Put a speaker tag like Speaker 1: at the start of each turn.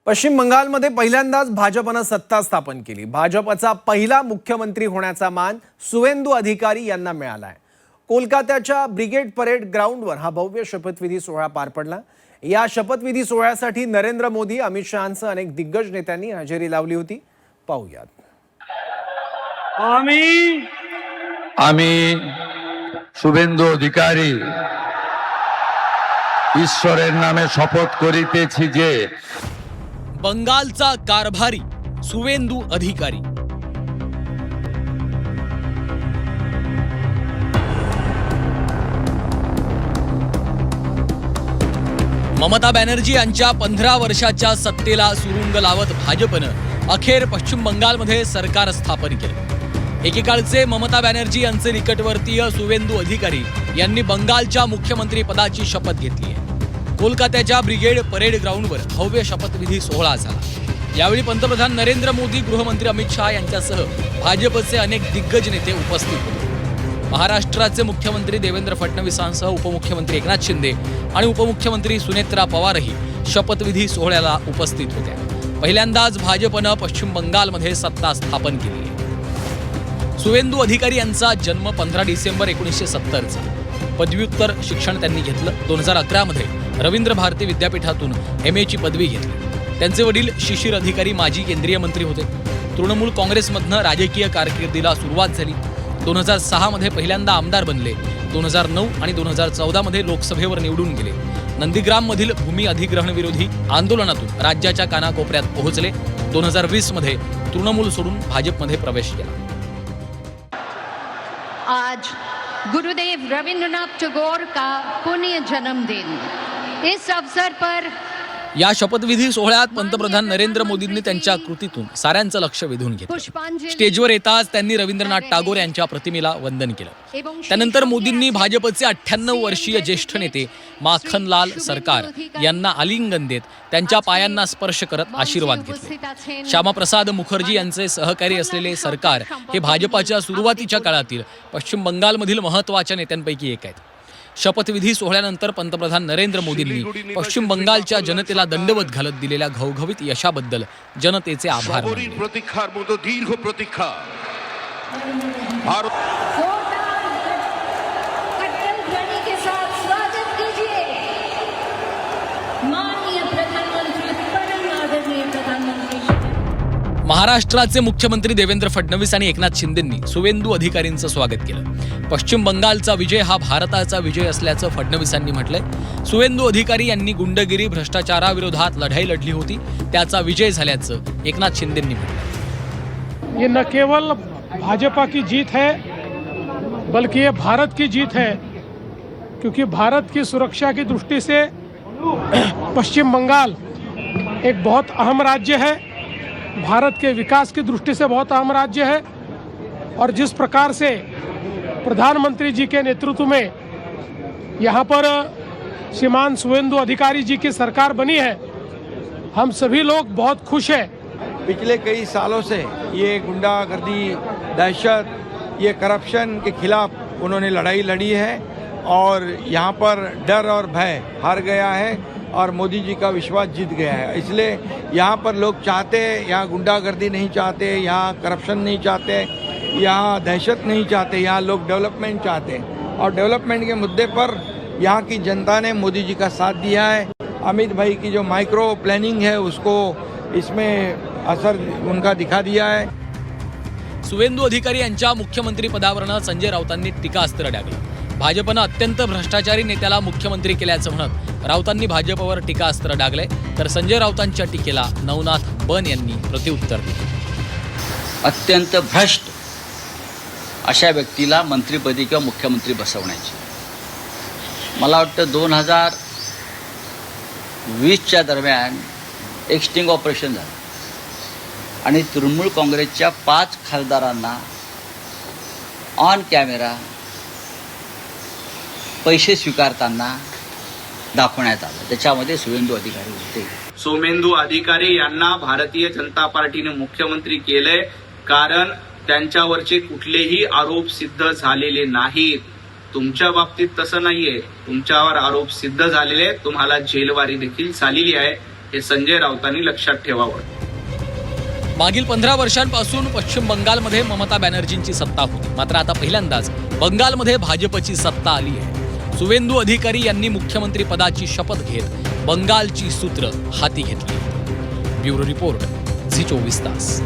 Speaker 1: पश्चिम बंगालमध्ये पहिल्यांदाच भाजपनं सत्ता स्थापन केली। भाजपचा पहिला मुख्यमंत्री होण्याचा मान सुवेंदू अधिकारी यांना मिळाला आहे। कोलकात्याच्या ब्रिगेड परेड ग्राउंडवर हा भव्य शपथविधी सोहळा पार पडला। या शपथविधी सोहळ्यासाठी नरेंद्र मोदी, अमित शहांसह अनेक दिग्गज नेत्यांनी हजेरी लावली होती। पाहूयात।
Speaker 2: आम्ही शुभेंदु अधिकारी ईश्वरेर नामे शपथ करितेछि जे
Speaker 3: बंगालचा कारभारी सुवेंदू अधिकारी। ममता बॅनर्जी यांच्या 15 वर्षाच्या सत्तेला सुरुंग लावत भाजपनं अखेर पश्चिम बंगालमध्ये सरकार स्थापन केले। एकेकाळचे ममता बॅनर्जी यांचे निकटवर्तीय सुवेंदू अधिकारी यांनी बंगालच्या मुख्यमंत्री पदाची शपथ घेतली आहे। कोलकात्याच्या ब्रिगेड परेड ग्राउंडवर भव्य शपथविधी सोहळा झाला। यावेळी पंतप्रधान नरेंद्र मोदी, गृहमंत्री अमित शहा यांच्यासह भाजपचे अनेक दिग्गज नेते उपस्थित होते। महाराष्ट्राचे मुख्यमंत्री देवेंद्र फडणवीसांसह उपमुख्यमंत्री एकनाथ शिंदे आणि उपमुख्यमंत्री सुनेत्रा पवारही शपथविधी सोहळ्याला उपस्थित होत्या। पहिल्यांदाच भाजपनं पश्चिम बंगालमध्ये सत्ता स्थापन केली आहे। सुवेंदू अधिकारी यांचा जन्म 15 डिसेंबर 1970चा। पदव्युत्तर शिक्षण त्यांनी घेतलं। 2011 मध्ये रवींद्र भारती विद्यापीठातून MA ची पदवी घेतली। त्यांचे वडील शिशिर अधिकारी माजी केंद्रीय मंत्री होते। तृणमूल काँग्रेसमधनं राजकीय कारकिर्दीला सुरुवात झाली। 2006 मध्ये पहिल्यांदा आमदार बनले। 2009 आणि 2014 मध्ये लोकसभेवर निवडून गेले। नंदीग्राममधील भूमी अधिग्रहण विरोधी आंदोलनातून राज्याच्या कानाकोपऱ्यात पोहोचले। 2020 मध्ये तृणमूल सोडून भाजपमध्ये प्रवेश केला।
Speaker 4: आज गुरुदेव रविंद्रनाथ टैगोर का पुण्य जन्मदिन। इस अवसर पर
Speaker 3: या शपथविधी सोहळ्यात पंतप्रधान नरेंद्र मोदींनी त्यांच्या कृतीतून साऱ्यांचं लक्ष वेधून घेतलं। स्टेजवर येताच त्यांनी रवींद्रनाथ टागोर यांच्या प्रतिमेला वंदन केलं। त्यानंतर मोदींनी भाजपचे 98 वर्षीय ज्येष्ठ नेते माखनलाल सरकार यांना आलिंगन देत त्यांच्या पायांना स्पर्श करत आशीर्वाद घेतले। श्यामाप्रसाद मुखर्जी यांचे सहकारी असलेले सरकार हे भाजपाच्या सुरुवातीच्या काळातील पश्चिम बंगालमधील महत्त्वाच्या नेत्यांपैकी एक आहेत। शपथविधी सोहळ्यानंतर पंतप्रधान नरेंद्र मोदींनी पश्चिम बंगालच्या जनतेला दंडवत घालत दिलेल्या घवघवीत यशाबद्दल जनतेचे आभार मानले। महाराष्ट्राचे मुख्यमंत्री देवेंद्र फडणवीस आणि एकनाथ शिंदेंनी सुवेंदू अधिकारींचं स्वागत केलं। पश्चिम बंगालचा विजय हा भारताचा विजय असल्याचं फडणवीसांनी म्हटलंय। सुवेंदू अधिकारी यांनी गुंडगिरी, भ्रष्टाचाराविरोधात लढाई लढली होती, त्याचा विजय झाल्याचं एकनाथ शिंदेंनी म्हटलं।
Speaker 5: ये न केवल भाजपा की जीत है बल्कि ये भारत की जीत है, क्योंकि भारत की सुरक्षा की दृष्टि से पश्चिम बंगाल एक बहुत अहम राज्य है, भारत के विकास की दृष्टि से बहुत अहम राज्य है। और जिस प्रकार से प्रधानमंत्री जी के नेतृत्व में यहाँ पर श्रीमान सुवेंदु अधिकारी जी की सरकार बनी है, हम सभी लोग बहुत खुश हैं।
Speaker 6: पिछले कई सालों से ये गुंडागर्दी, दहशत, ये करप्शन के खिलाफ उन्होंने लड़ाई लड़ी है और यहाँ पर डर और भय हार गया है और मोदी जी का विश्वास जीत गया है। इसलिए यहाँ पर लोग चाहते हैं, यहाँ गुंडागर्दी नहीं चाहते, यहाँ करप्शन नहीं चाहते, यहाँ दहशत नहीं चाहते, यहाँ लोग डेवलपमेंट चाहते हैं। और डेवलपमेंट के मुद्दे पर यहाँ की जनता ने मोदी जी का साथ दिया है। अमित भाई की जो माइक्रो प्लानिंग है उसको इसमें असर उनका दिखा दिया है।
Speaker 3: सुवेंदू अधिकारी यांच्या मुख्यमंत्री पदावरनं संजय राऊतांनी टीकास्त्र डागलं। भाजपनं अत्यंत भ्रष्टाचारी नेत्याला मुख्यमंत्री केल्याचं म्हणत राऊतांनी भाजपवर टीकास्त्र डागले, तर संजय राऊतांच्या टीकेला नवनाथ बन यांनी प्रत्युत्तर दिले।
Speaker 7: अत्यंत भ्रष्ट अशा व्यक्तीला मंत्रिपदी किंवा मुख्यमंत्री बसवण्याची मला वाटतं 2020च्या दरम्यान एक स्टिंग ऑपरेशन झालं आणि तृणमूल काँग्रेसच्या 5 खासदारांना ऑन कॅमेरा पैसे स्वीकारताना दाखवण्यात आलं। त्याच्यामध्ये सुवेंदू अधिकारी होते।
Speaker 8: सुवेंदू अधिकारी यांना भारतीय जनता पार्टीने मुख्यमंत्री केले कारण त्यांच्यावरचे कुठलेही आरोप सिद्ध झालेले नाहीत। तुमच्या बाबतीत तसं नाहीये, तुमच्यावर आरोप सिद्ध झालेले, तुम्हाला जेलवारी देखील झालेली आहे। हे संजय राऊतांनी लक्षात ठेवावं.
Speaker 3: मागील 15 वर्षांपासून पश्चिम बंगालमध्ये ममता बॅनर्जींची सत्ता होती. मात्र आता पहिल्यांदाच बंगालमध्ये भाजपची सत्ता आली आहे. सुवेंदू अधिकारी यांनी मुख्यमंत्री पदाची शपथ घेत बंगालची सूत्र हाती घेतली. ब्युरो रिपोर्ट झी 24 तास.